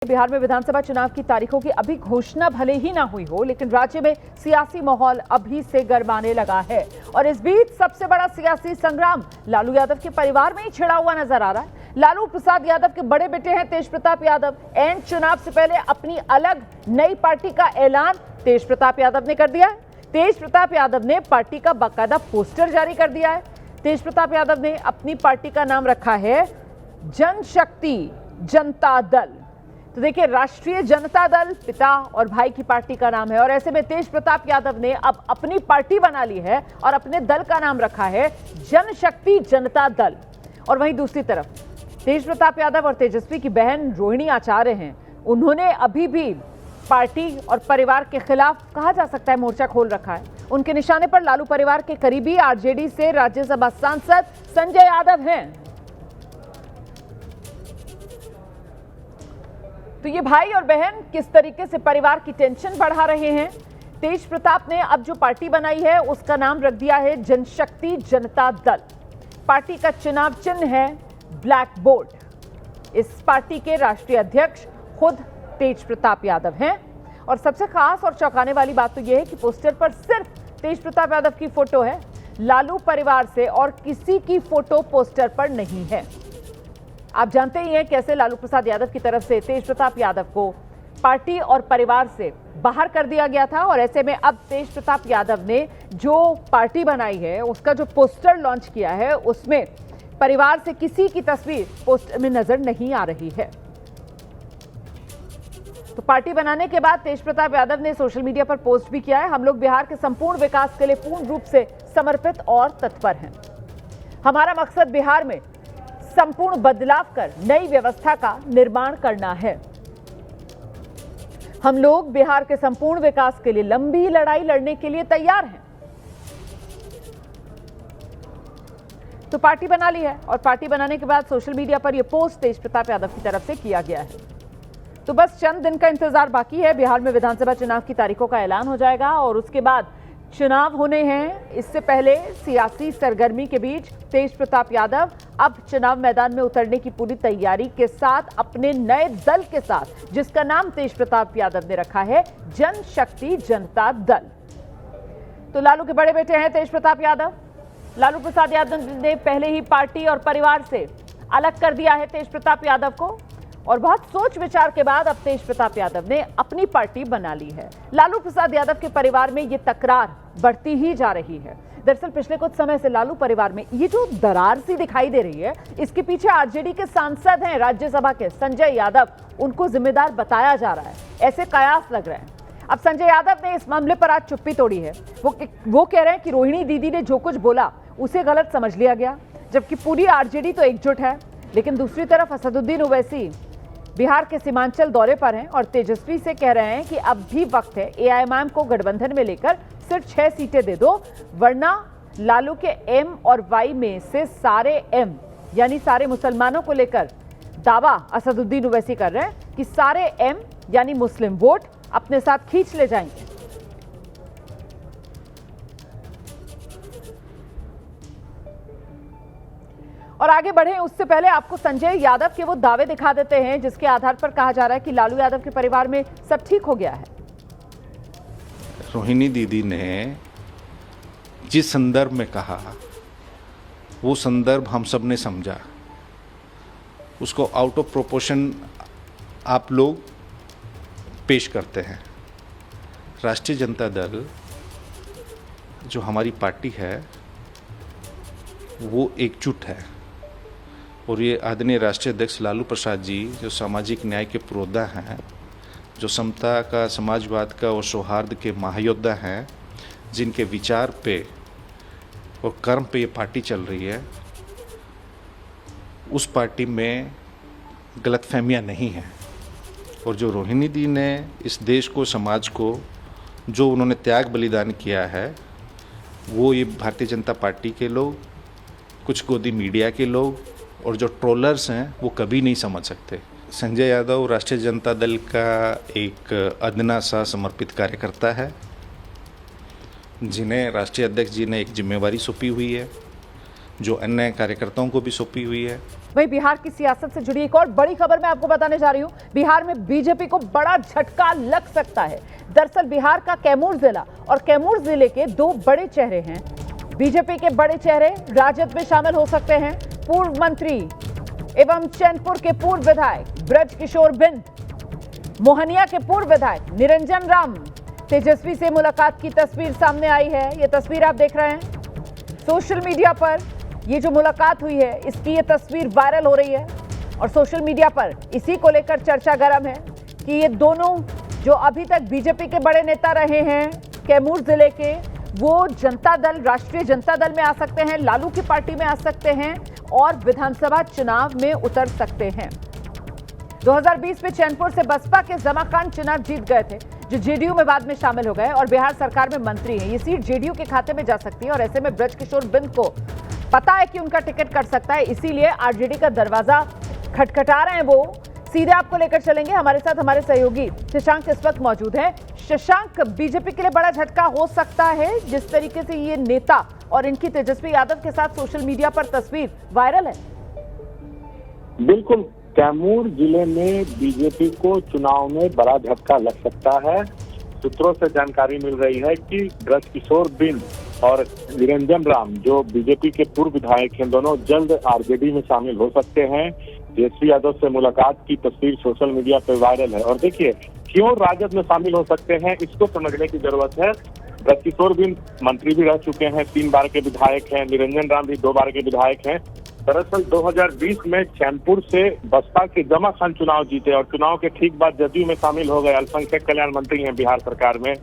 बिहार में विधानसभा चुनाव की तारीखों की अभी घोषणा भले ही ना हुई हो, लेकिन राज्य में सियासी माहौल अभी से गरमाने लगा है। और इस बीच सबसे बड़ा सियासी संग्राम लालू यादव के परिवार में ही छिड़ा हुआ नजर आ रहा है। लालू प्रसाद यादव के बड़े बेटे हैं तेज प्रताप यादव। एन चुनाव से पहले अपनी अलग नई पार्टी का ऐलान तेज प्रताप यादव ने कर दिया है। तेज प्रताप यादव ने पार्टी का बाकायदा पोस्टर जारी कर दिया है। तेज प्रताप यादव ने अपनी पार्टी का नाम रखा है जनशक्ति जनता दल। तो देखिए, राष्ट्रीय जनता दल पिता और भाई की पार्टी का नाम है, और ऐसे में तेज प्रताप यादव ने अब अपनी पार्टी बना ली है और अपने दल का नाम रखा है जनशक्ति जनता दल। और वहीं दूसरी तरफ तेज प्रताप यादव और तेजस्वी की बहन रोहिणी आचार्य हैं। उन्होंने अभी भी पार्टी और परिवार के खिलाफ कहा जा सकता है मोर्चा खोल रखा है। उनके निशाने पर लालू परिवार के करीबी आरजेडी से राज्यसभा सांसद संजय यादव हैं। तो ये भाई और बहन किस तरीके से परिवार की टेंशन बढ़ा रहे हैं। तेज प्रताप ने अब जो पार्टी बनाई है उसका नाम रख दिया है जनशक्ति जनता दल। पार्टी का चुनाव चिन्ह है ब्लैक बोर्ड। इस पार्टी के राष्ट्रीय अध्यक्ष खुद तेज प्रताप यादव हैं। और सबसे खास और चौंकाने वाली बात तो यह है कि पोस्टर पर सिर्फ तेज प्रताप यादव की फोटो है, लालू परिवार से और किसी की फोटो पोस्टर पर नहीं है। आप जानते ही हैं कैसे लालू प्रसाद यादव की तरफ से तेज प्रताप यादव को पार्टी और परिवार से बाहर कर दिया गया था। और ऐसे में अब तेज प्रताप यादव ने जो पार्टी बनाई है उसका जो पोस्टर लॉन्च किया है उसमें परिवार से किसी की तस्वीर पोस्टर में नजर नहीं आ रही है। तो पार्टी बनाने के बाद तेज प्रताप यादव ने सोशल मीडिया पर पोस्ट भी किया है, हम लोग बिहार के संपूर्ण विकास के लिए पूर्ण रूप से समर्पित और तत्पर हैं। हमारा मकसद बिहार में संपूर्ण बदलाव कर नई व्यवस्था का निर्माण करना है। हम लोग बिहार के संपूर्ण विकास के लिए लंबी लड़ाई लड़ने के लिए तैयार हैं। तो पार्टी बना ली है और पार्टी बनाने के बाद सोशल मीडिया पर यह पोस्ट तेज प्रताप यादव की तरफ से किया गया है। तो बस चंद दिन का इंतजार बाकी है। बिहार में विधानसभा चुनाव की तारीखों का ऐलान हो जाएगा और उसके बाद चुनाव होने हैं। इससे पहले सियासी सरगर्मी के बीच तेज प्रताप यादव अब चुनाव मैदान में उतरने की पूरी तैयारी के साथ अपने नए दल के साथ, जिसका नाम तेज प्रताप यादव ने रखा है जनशक्ति जनता दल। तो लालू के बड़े बेटे हैं तेज प्रताप यादव। लालू प्रसाद यादव ने पहले ही पार्टी और परिवार से अलग कर दिया है तेज प्रताप यादव को, और बहुत सोच विचार के बाद अब तेज प्रताप यादव ने अपनी पार्टी बना ली है। लालू प्रसाद यादव के परिवार में ये तकरार बढ़ती ही जा रही है। दरअसल पिछले कुछ समय से लालू परिवार में ये जो दरार सी दिखाई दे रही है, इसके पीछे आरजेडी के सांसद हैं राज्यसभा के संजय यादव, उनको जिम्मेदार बताया जा रहा है, ऐसे कयास लग रहे हैं। अब संजय यादव ने इस मामले पर आज चुप्पी तोड़ी है। वो कह रहे हैं कि रोहिणी दीदी ने जो कुछ बोला उसे गलत समझ लिया गया, जबकि पूरी आरजेडी तो एकजुट है। लेकिन दूसरी तरफ असदुद्दीन ओवैसी बिहार के सीमांचल दौरे पर हैं और तेजस्वी से कह रहे हैं कि अब भी वक्त है एआईएमआईएम को गठबंधन में लेकर सिर्फ 6 सीटें दे दो, वरना लालू के एम और वाई में से सारे एम यानी सारे मुसलमानों को लेकर दावा असदुद्दीन ओवैसी कर रहे हैं कि सारे एम यानी मुस्लिम वोट अपने साथ खींच ले जाएंगे। और आगे बढ़े उससे पहले आपको संजय यादव के वो दावे दिखा देते हैं जिसके आधार पर कहा जा रहा है कि लालू यादव के परिवार में सब ठीक हो गया है। रोहिणी दीदी ने जिस संदर्भ में कहा वो संदर्भ हम सब ने समझा, उसको आउट ऑफ प्रोपोर्शन आप लोग पेश करते हैं। राष्ट्रीय जनता दल जो हमारी पार्टी है वो एकजुट है, और ये आदरणीय राष्ट्रीय अध्यक्ष लालू प्रसाद जी जो सामाजिक न्याय के पुरोधा हैं, जो समता का, समाजवाद का और सौहार्द के महायोद्धा हैं, जिनके विचार पे और कर्म पे ये पार्टी चल रही है, उस पार्टी में गलतफहमियां नहीं हैं। और जो रोहिणी दी ने इस देश को, समाज को जो उन्होंने त्याग बलिदान किया है, वो ये भारतीय जनता पार्टी के लोग, कुछ गोदी मीडिया के लोग और जो ट्रोलर्स हैं वो कभी नहीं समझ सकते। संजय यादव राष्ट्रीय जनता दल का एक अदना सा समर्पित कार्यकर्ता है, जिन्हें राष्ट्रीय अध्यक्ष जी ने एक जिम्मेवारी सौंपी हुई है, जो अन्य कार्यकर्ताओं को भी सौंपी हुई है। वहीं बिहार की सियासत से जुड़ी एक और बड़ी खबर मैं आपको बताने जा रही हूं। बिहार में बीजेपी को बड़ा झटका लग सकता है। दरअसल बिहार का कैमूर जिला और कैमूर जिले के दो बड़े चेहरे हैं। बीजेपी के बड़े चेहरे राजद में शामिल हो सकते हैं। पूर्व मंत्री एवं चैनपुर के पूर्व विधायक ब्रजकिशोर बिंद, मोहनिया के पूर्व विधायक निरंजन राम, तेजस्वी से मुलाकात की तस्वीर सामने आई है। ये तस्वीर आप देख रहे हैं सोशल मीडिया पर। ये जो मुलाकात हुई है इसकी ये तस्वीर वायरल हो रही है और सोशल मीडिया पर इसी को लेकर चर्चा गर्म है कि ये दोनों जो अभी तक बीजेपी के बड़े नेता रहे हैं कैमूर जिले के, वो जनता दल, राष्ट्रीय जनता दल में आ सकते हैं, लालू की पार्टी में आ सकते हैं और विधानसभा चुनाव में उतर सकते हैं। 2020 में चैनपुर से बसपा के जमा खान चुनाव जीत गए थे, जो जेडीयू में बाद में शामिल हो गए और बिहार सरकार में मंत्री हैं। ये सीट जेडीयू के खाते में जा सकती है और ऐसे में ब्रजकिशोर बिंद को पता है कि उनका टिकट कट सकता है, इसीलिए आरजेडी का दरवाजा खटखटा रहे हैं। वो सीधे आपको लेकर चलेंगे। हमारे साथ हमारे सहयोगी शशांक इस वक्त मौजूद है। शशांक, बीजेपी के लिए बड़ा झटका हो सकता है जिस तरीके से ये नेता और इनकी तेजस्वी यादव के साथ सोशल मीडिया पर तस्वीर वायरल है। बिल्कुल, कैमूर जिले में बीजेपी को चुनाव में बड़ा झटका लग सकता है। सूत्रों से जानकारी मिल रही है कि ब्रजकिशोर बिंद और निरंजन राम, जो बीजेपी के पूर्व विधायक हैं, दोनों जल्द आरजेडी में शामिल हो सकते हैं। तेजस्वी यादव से मुलाकात की तस्वीर सोशल मीडिया पर वायरल है और देखिए क्यों राजद में शामिल हो सकते हैं, इसको समझने की जरूरत है। ब्रजकिशोर बिंद मंत्री भी रह चुके हैं, 3 बार के विधायक हैं। निरंजन राम भी 2 बार के विधायक हैं। दरअसल 2020 में चैनपुर से बसपा के जमा खान चुनाव जीते और चुनाव के ठीक बाद जदयू में शामिल हो गए। अल्पसंख्यक कल्याण मंत्री हैं बिहार सरकार में।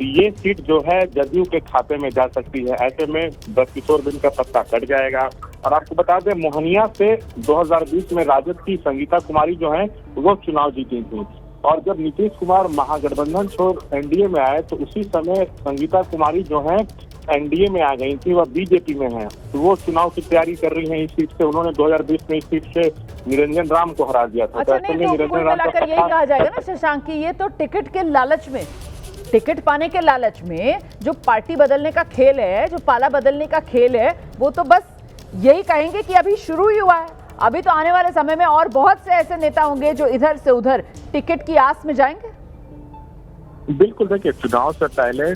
ये सीट जो है जदयू के खाते में जा सकती है। ऐसे में ब्रजकिशोर बिंद का पत्ता कट जाएगा। और आपको बता दें, मोहनिया से 2020 में राजद की संगीता कुमारी जो है वो चुनाव जीती थी और जब नीतीश कुमार महागठबंधन छोड़ एनडीए में आए तो उसी समय संगीता कुमारी जो है एनडीए में आ गई थी, वह बीजेपी में है। तो वो चुनाव की तैयारी कर रही हैं इस सीट से। उन्होंने 2020 में इस सीट से निरंजन राम को हरा दिया था। अच्छा, नहीं तो कुल मिलाकर यही कहा जाएगा ना शशांक की ये तो टिकट के लालच में, टिकट पाने के लालच में जो पार्टी बदलने का खेल है, जो पाला बदलने का खेल है, वो तो बस यही कहेंगे कि अभी शुरू ही हुआ है। अभी तो आने वाले समय में और बहुत से ऐसे नेता होंगे जो इधर से उधर टिकट की आस में जाएंगे। बिल्कुल, देखिए चुनाव से पहले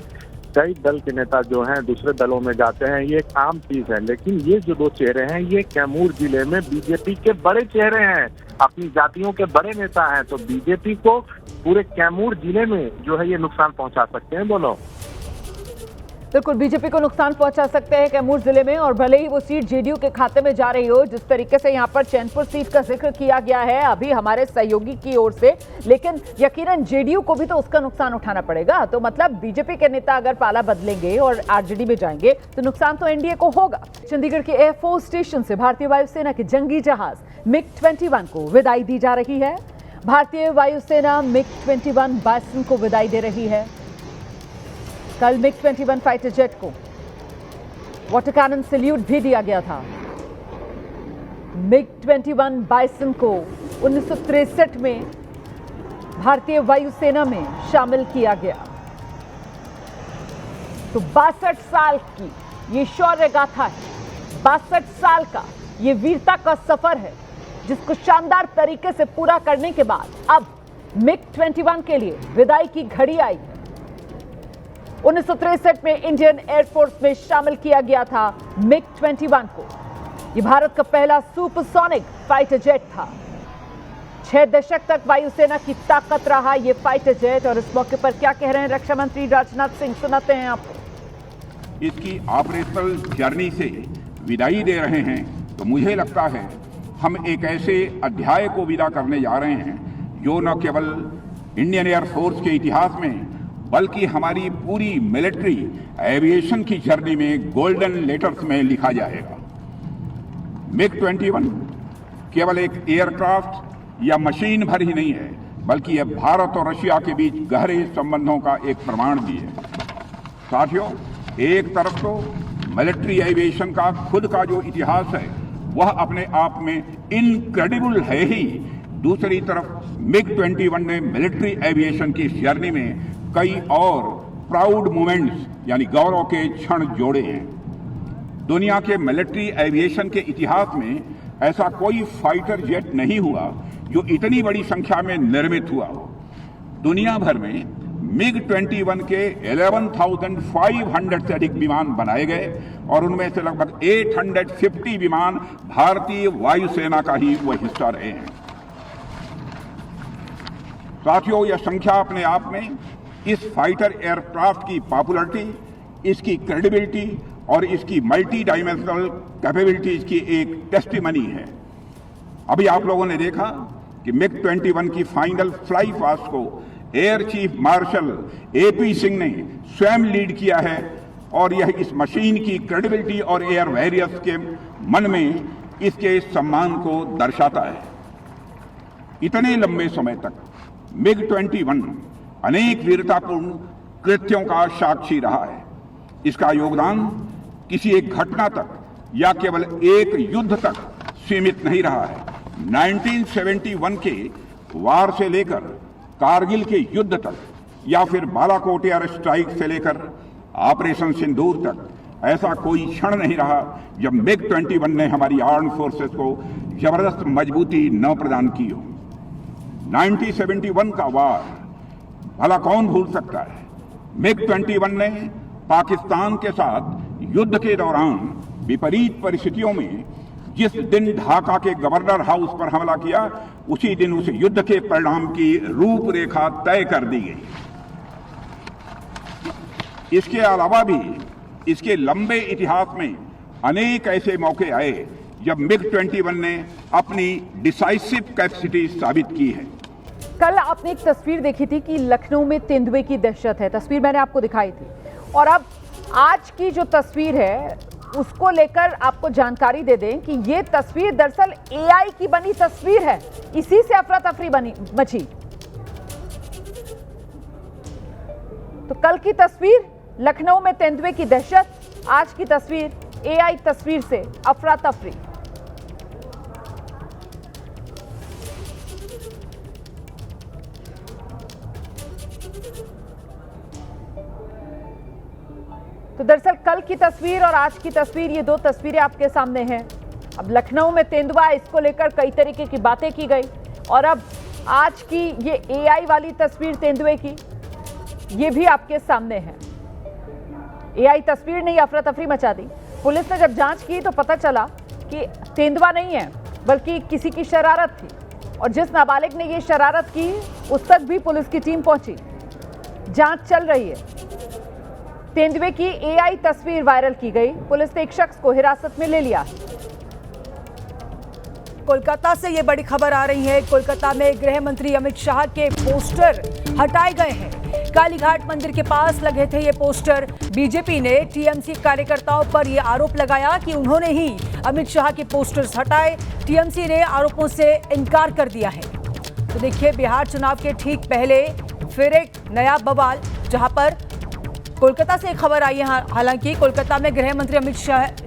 कई दल के नेता जो हैं दूसरे दलों में जाते हैं, ये एक आम चीज है। लेकिन ये जो 2 चेहरे हैं ये कैमूर जिले में बीजेपी के बड़े चेहरे हैं, अपनी जातियों के बड़े नेता हैं। तो बीजेपी को पूरे कैमूर जिले में जो है ये नुकसान पहुंचा सकते हैं। बोलो, बिल्कुल बीजेपी को नुकसान पहुंचा सकते हैं कैमूर जिले में और भले ही वो सीट जेडीयू के खाते में जा रही हो। जिस तरीके से यहां पर चैनपुर सीट का जिक्र किया गया है अभी हमारे सहयोगी की ओर से, लेकिन यकीनन जेडीयू को भी तो उसका नुकसान उठाना पड़ेगा। तो मतलब बीजेपी के नेता अगर पाला बदलेंगे और आरजेडी में जाएंगे तो नुकसान तो एनडीए को होगा। चंडीगढ़ के एयरफोर्स स्टेशन से भारतीय वायुसेना के जंगी जहाज MiG-21 को विदाई दी जा रही है। भारतीय वायुसेना MiG-21 बाइसन को विदाई दे रही है। कल MiG-21 फाइटर जेट को वाटर कैनन सैल्यूट भी दिया गया था। MiG-21 बाइसन को 1963 में भारतीय वायुसेना में शामिल किया गया। तो 62 साल की ये शौर्य गाथा है, 62 साल का ये वीरता का सफर है जिसको शानदार तरीके से पूरा करने के बाद अब MiG-21 के लिए विदाई की घड़ी आई है। 1963 में इंडियन एयरफोर्स में शामिल किया गया था MiG-21 को। यह भारत का पहला सुपरसोनिक फाइटर जेट था। 6 दशक तक वायुसेना की ताकत रहा यह फाइटर जेट। और इस मौके पर क्या कह रहे हैं रक्षा मंत्री राजनाथ सिंह, सुनाते हैं आपको। इसकी ऑपरेशनल जर्नी से विदाई दे रहे हैं तो मुझे लगता है हम एक ऐसे अध्याय को विदा करने जा रहे हैं जो न केवल इंडियन एयरफोर्स के इतिहास में बल्कि हमारी पूरी मिलिट्री एविएशन की जर्नी में गोल्डन लेटर्स में लिखा जाएगा। MiG-21 केवल एक एयरक्राफ्ट या मशीन भर ही नहीं है, बल्कि यह भारत और रशिया के बीच गहरे संबंधों का एक प्रमाण भी है। साथियों, एक तरफ तो मिलिट्री एविएशन का खुद का जो इतिहास है वह अपने आप में इनक्रेडिबल है ही, दूसरी तरफ MiG-21 ने मिलिट्री एविएशन की जर्नी में कई और प्राउड मोमेंट्स यानी गौरव के क्षण जोड़े हैं। दुनिया के मिलिट्री एविएशन के इतिहास में ऐसा कोई फाइटर जेट नहीं हुआ जो इतनी बड़ी संख्या में निर्मित हुआ हो। दुनिया भर में MiG-21 के 11,500 से अधिक विमान बनाए गए और उनमें से लगभग 850 विमान भारतीय वायुसेना का ही वह हिस्सा रहे हैं। साथियों, यह संख्या अपने आप में इस फाइटर एयरक्राफ्ट की पॉपुलरिटी, इसकी क्रेडिबिलिटी और इसकी मल्टी डायमेंशनल कैपेबिलिटीज की एक टेस्टिमनी है। अभी आप लोगों ने देखा कि MiG-21 की फाइनल फ्लाई पास्ट को air chief marshal AP Singh ने स्वयं लीड किया है और यह इस मशीन की क्रेडिबिलिटी और एयर वॉरियर्स के मन में इसके सम्मान को दर्शाता है। इतने लंबे समय तक MiG-21 अनेक वीरतापूर्ण कृत्यों का साक्षी रहा है। इसका योगदान किसी एक घटना तक या केवल एक युद्ध तक सीमित नहीं रहा है। 1971 के वार से लेकर कारगिल के युद्ध तक या फिर बालाकोट एयर स्ट्राइक से लेकर ऑपरेशन सिंदूर तक ऐसा कोई क्षण नहीं रहा जब MiG-21 ने हमारी आर्म फोर्सेस को जबरदस्त मजबूती न प्रदान की हो। 1971 का वार भला कौन भूल सकता है। MiG-21 ने पाकिस्तान के साथ युद्ध के दौरान विपरीत परिस्थितियों में जिस दिन ढाका के गवर्नर हाउस पर हमला किया, उसी दिन उस युद्ध के परिणाम की रूपरेखा तय कर दी गई। इसके अलावा भी इसके लंबे इतिहास में अनेक ऐसे मौके आए जब MiG-21 ने अपनी डिसाइसिव कैपेसिटी साबित की है। कल आपने एक तस्वीर देखी थी कि लखनऊ में तेंदुए की दहशत है, तस्वीर मैंने आपको दिखाई थी, और अब आज की जो तस्वीर है उसको लेकर आपको जानकारी दे दें कि ये तस्वीर दरअसल AI की बनी तस्वीर है। इसी से अफरा तफरी मची। तो कल की तस्वीर लखनऊ में तेंदुए की दहशत, आज की तस्वीर AI तस्वीर से अफरा तफरी। तो दरअसल कल की तस्वीर और आज की तस्वीर, ये दो तस्वीरें आपके सामने हैं। अब लखनऊ में तेंदुआ, इसको लेकर कई तरीके की बातें की गई, और अब आज की ये AI वाली तस्वीर तेंदुए की, ये भी आपके सामने है। AI तस्वीर ने अफरा तफरी मचा दी। पुलिस ने जब जांच की तो पता चला कि तेंदुआ नहीं है बल्कि किसी की शरारत थी, और जिस नाबालिग ने ये शरारत की उस तक भी पुलिस की टीम पहुंची। जांच चल रही है। तेंदुए की AI तस्वीर वायरल की गई। पुलिस ने एक शख्स को हिरासत में ले लिया। कोलकाता से ये बड़ी खबर आ रही है। कोलकाता में गृह मंत्री अमित शाह के पोस्टर हटाए गए हैं। कालीघाट मंदिर के पास लगे थे ये पोस्टर। बीजेपी ने TMC कार्यकर्ताओं पर ये आरोप लगाया कि उन्होंने ही अमित शाह के पोस्टर्स हटाए। TMC ने आरोपों से इनकार कर दिया है। तो देखिए, बिहार चुनाव के ठीक पहले फिर एक नया बवाल, जहां पर कोलकाता से एक खबर आई है। हालांकि कोलकाता में गृह मंत्री अमित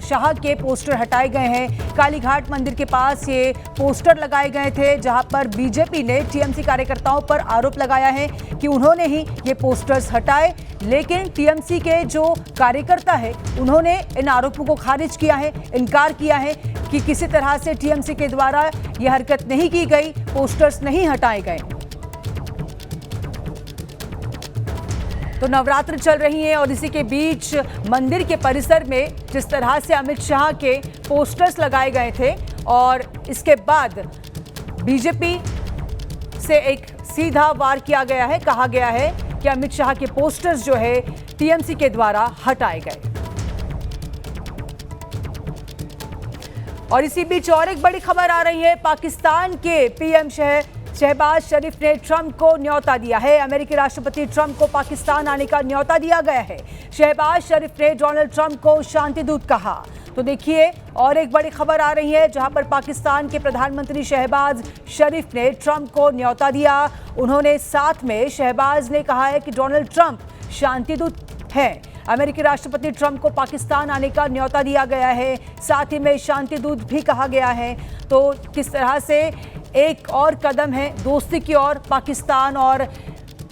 शाह के पोस्टर हटाए गए हैं। कालीघाट मंदिर के पास ये पोस्टर लगाए गए थे, जहां पर बीजेपी ने TMC कार्यकर्ताओं पर आरोप लगाया है कि उन्होंने ही ये पोस्टर्स हटाए। लेकिन TMC के जो कार्यकर्ता है उन्होंने इन आरोपों को खारिज किया है, इनकार किया है कि किसी तरह से TMC के द्वारा यह हरकत नहीं की गई, पोस्टर्स नहीं हटाए गए। तो नवरात्र चल रही है और इसी के बीच मंदिर के परिसर में जिस तरह से अमित शाह के पोस्टर्स लगाए गए थे, और इसके बाद बीजेपी से एक सीधा वार किया गया है। कहा गया है कि अमित शाह के पोस्टर्स जो है TMC के द्वारा हटाए गए। और इसी बीच और एक बड़ी खबर आ रही है। पाकिस्तान के PM शहबाज शरीफ ने ट्रंप को न्योता दिया है। अमेरिकी राष्ट्रपति ट्रंप को पाकिस्तान आने का न्योता दिया गया है। शहबाज शरीफ ने डोनाल्ड ट्रंप को शांति दूत कहा। तो देखिए, और एक बड़ी खबर आ रही है, जहां पर पाकिस्तान के प्रधानमंत्री शहबाज शरीफ ने ट्रंप को न्योता दिया। उन्होंने साथ में शहबाज ने कहा है कि डोनाल्ड ट्रंप शांति दूत हैं। अमेरिकी राष्ट्रपति ट्रंप को पाकिस्तान आने का न्योता दिया गया है, साथ ही में शांति दूत भी कहा गया है। तो किस तरह से एक और कदम है दोस्ती की ओर पाकिस्तान और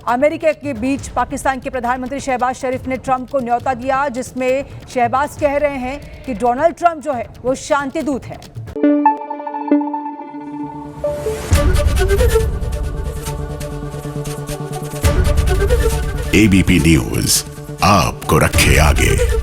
अमेरिका के बीच पाकिस्तान के प्रधानमंत्री शहबाज शरीफ ने ट्रंप को न्योता दिया, जिसमें शहबाज कह रहे हैं कि डोनाल्ड ट्रंप जो है वो शांति दूत है। एबीपी न्यूज आपको रखे आगे।